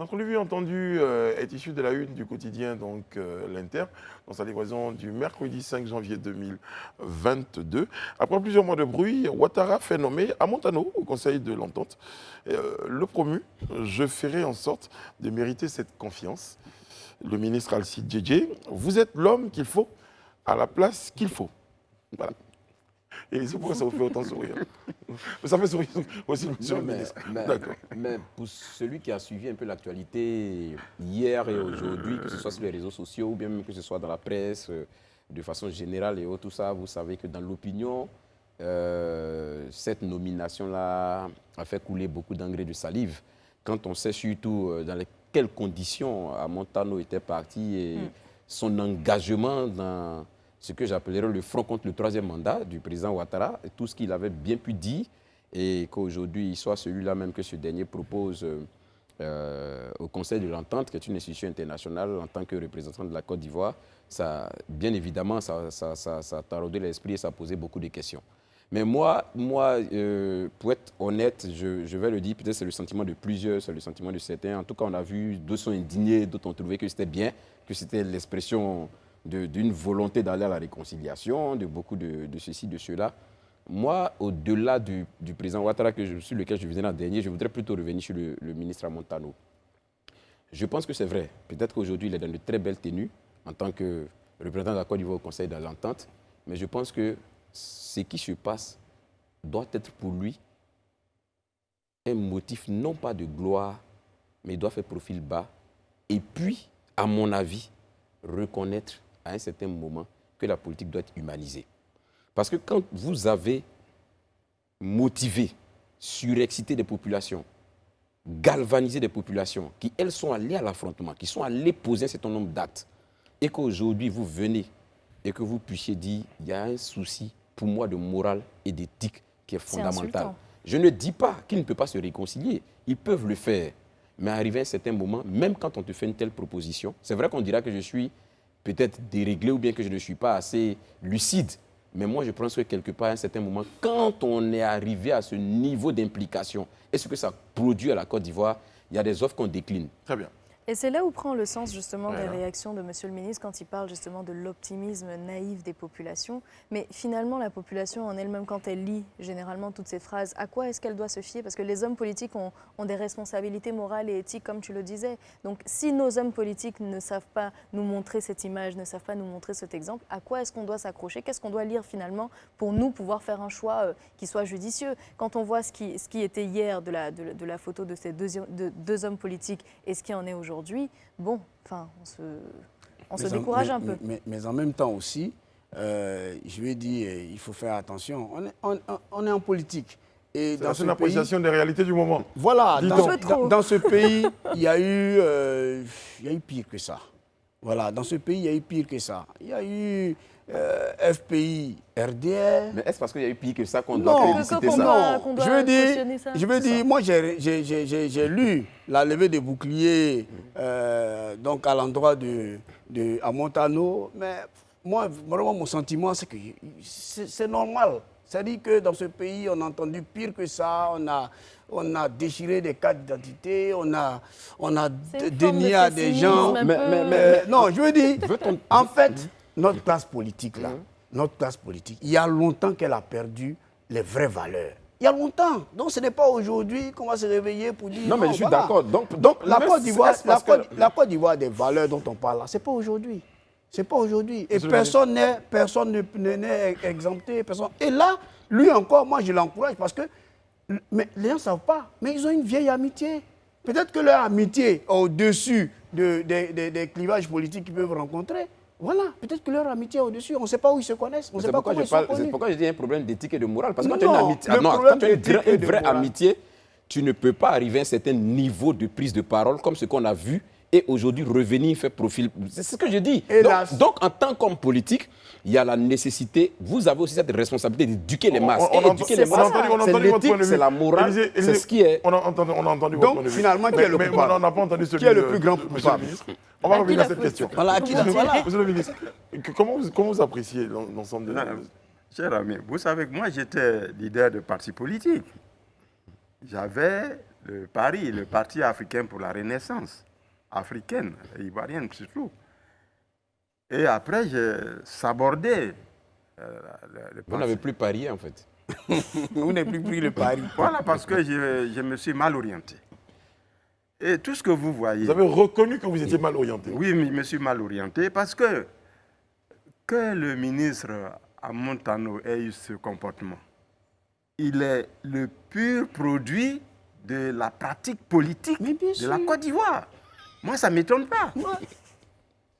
Notre revue entendue est issue de la une du quotidien l'Inter, dans sa livraison du mercredi 5 janvier 2022. Après plusieurs mois de bruit, Ouattara fait nommer à Montano au Conseil de l'Entente. Le promu, je ferai en sorte de mériter cette confiance. Le ministre Alcide Djedje, vous êtes l'homme qu'il faut à la place qu'il faut. Voilà. Et c'est pourquoi ça vous fait autant sourire. Ça fait sourire aussi, monsieur le ministre. Mais pour celui qui a suivi un peu l'actualité hier et aujourd'hui, que ce soit sur les réseaux sociaux ou bien même que ce soit dans la presse, de façon générale et autres, tout ça, vous savez que dans l'opinion, cette nomination-là a fait couler beaucoup d'engrais de salive. Quand on sait surtout dans quelles conditions Montano était parti et son engagement dans ce que j'appellerais le front contre le troisième mandat du président Ouattara, et tout ce qu'il avait bien pu dire, et qu'aujourd'hui il soit celui-là même que ce dernier propose au Conseil de l'Entente, qui est une institution internationale en tant que représentant de la Côte d'Ivoire, ça, bien évidemment, ça a taraudé l'esprit et ça a posé beaucoup de questions. Mais moi pour être honnête, je vais le dire, peut-être c'est le sentiment de plusieurs, c'est le sentiment de certains. En tout cas, on a vu, d'autres sont indignés, d'autres ont trouvé que c'était bien, que c'était l'expression d'une volonté d'aller à la réconciliation, de beaucoup de ceci, de cela. Moi, au-delà du président Ouattara, sur lequel je venais l'an dernier, je voudrais plutôt revenir sur le ministre Montano. Je pense que c'est vrai. Peut-être qu'aujourd'hui, il est dans de très belles tenues en tant que représentant de la Côte d'Ivoire au Conseil de l'Entente. Mais je pense que ce qui se passe doit être pour lui un motif non pas de gloire, mais il doit faire profil bas. Et puis, à mon avis, reconnaître à un certain moment que la politique doit être humanisée. Parce que quand vous avez motivé, surexcité des populations, galvanisé des populations qui, elles, sont allées à l'affrontement, qui sont allées poser un certain nombre d'actes, et qu'aujourd'hui, vous venez et que vous puissiez dire il y a un souci, pour moi, de morale et d'éthique qui est fondamental. Je ne dis pas qu'ils ne peuvent pas se réconcilier. Ils peuvent le faire. Mais arrivé à un certain moment, même quand on te fait une telle proposition, c'est vrai qu'on dira que je suis peut-être déréglé ou bien que je ne suis pas assez lucide. Mais moi, je pense que quelque part, à un certain moment, quand on est arrivé à ce niveau d'implication, et ce que ça produit à la Côte d'Ivoire, il y a des offres qu'on décline. Très bien. Et c'est là où prend le sens justement des réactions de Monsieur le ministre quand il parle justement de l'optimisme naïf des populations. Mais finalement, la population en elle-même, quand elle lit généralement toutes ces phrases, à quoi est-ce qu'elle doit se fier? Parce que les hommes politiques ont des responsabilités morales et éthiques, comme tu le disais. Donc si nos hommes politiques ne savent pas nous montrer cette image, ne savent pas nous montrer cet exemple, à quoi est-ce qu'on doit s'accrocher? Qu'est-ce qu'on doit lire finalement pour nous pouvoir faire un choix qui soit judicieux? Quand on voit ce qui était hier de la photo de ces deux hommes politiques et ce qui en est aujourd'hui, bon, enfin, on se décourage un peu. Mais en même temps aussi, je lui ai dit, il faut faire attention. On est en politique. C'est une appréciation des réalités du moment. Voilà, dans ce pays, il y a eu pire que ça. Voilà, dans ce pays, il y a eu pire que ça. Il y a eu FPI, RDR. Mais est-ce parce qu'il y a eu pire que ça qu'on doit féliciter ça? Non, je veux dire, moi j'ai lu la levée des boucliers donc à l'endroit à Montano, mais moi vraiment mon sentiment c'est que c'est normal. C'est-à-dire que dans ce pays, on a entendu pire que ça, on a déchiré des cartes d'identité, on a dénié à des gens. Non, je veux dire, en fait, notre classe politique, là, il y a longtemps qu'elle a perdu les vraies valeurs. Il y a longtemps. Donc, ce n'est pas aujourd'hui qu'on va se réveiller pour dire... Non, mais je suis d'accord. Donc la Côte d'Ivoire des valeurs dont on parle là, ce n'est pas aujourd'hui. Ce n'est pas aujourd'hui. Et personne n'est exempté. Et là, lui encore, moi, je l'encourage parce que mais les gens ne savent pas. Mais ils ont une vieille amitié. Peut-être que leur amitié au-dessus des clivages politiques qu'ils peuvent rencontrer. Voilà, peut-être que leur amitié est au-dessus. On ne sait pas où ils se connaissent. On ne sait pas comment ils sont connus. C'est pourquoi je dis un problème d'éthique et de morale. Parce que quand tu as une vraie amitié, tu ne peux pas arriver à un certain niveau de prise de parole comme ce qu'on a vu et aujourd'hui revenir faire profil. C'est ce que je dis. Donc, en tant qu'homme politique, il y a la nécessité, vous avez aussi cette responsabilité d'éduquer les masses. Et éduquer les masses, c'est l'éthique, c'est la morale, c'est ce qui est... On a entendu votre point de vue. Donc, finalement, qui est le coupable? Mais on n'a pas entendu celui qui est le plus grand coupable? On va revenir à cette question. Voilà, Monsieur le ministre, comment vous appréciez l'ensemble de... Cher ami, vous savez que moi, j'étais leader de parti politique. J'avais le PARI, le Parti africain pour la Renaissance, africaine, ivoirienne surtout. Et après, j'ai sabordé le Vous n'avez plus parié en fait. Vous n'avez plus pris le pari. Voilà, parce que je me suis mal orienté. Et tout ce que vous voyez... Vous avez reconnu que vous étiez mal orienté. Oui, mais je me suis mal orienté parce que le ministre Amontano ait eu ce comportement, il est le pur produit de la pratique politique de la Côte d'Ivoire. Moi, ça ne m'étonne pas.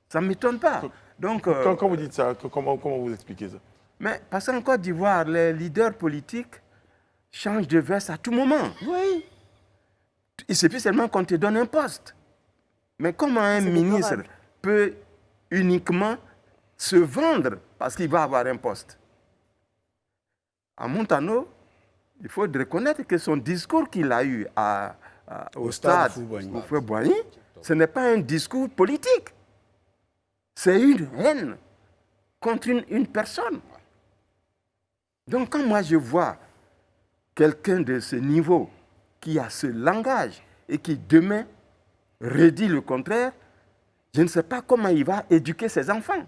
Ça ne m'étonne pas. Donc, Quand vous dites ça, comment vous expliquez ça? mais parce qu'en Côte d'Ivoire, les leaders politiques changent de veste à tout moment. Oui. Il suffit seulement qu'on te donne un poste. Mais comment un ministre peut uniquement se vendre parce qu'il va avoir un poste? À Montano, il faut reconnaître que son discours qu'il a eu au stade Houphouët-Boigny, ce n'est pas un discours politique. C'est une haine contre une personne. Donc quand moi je vois quelqu'un de ce niveau qui a ce langage et qui demain redit le contraire, je ne sais pas comment il va éduquer ses enfants.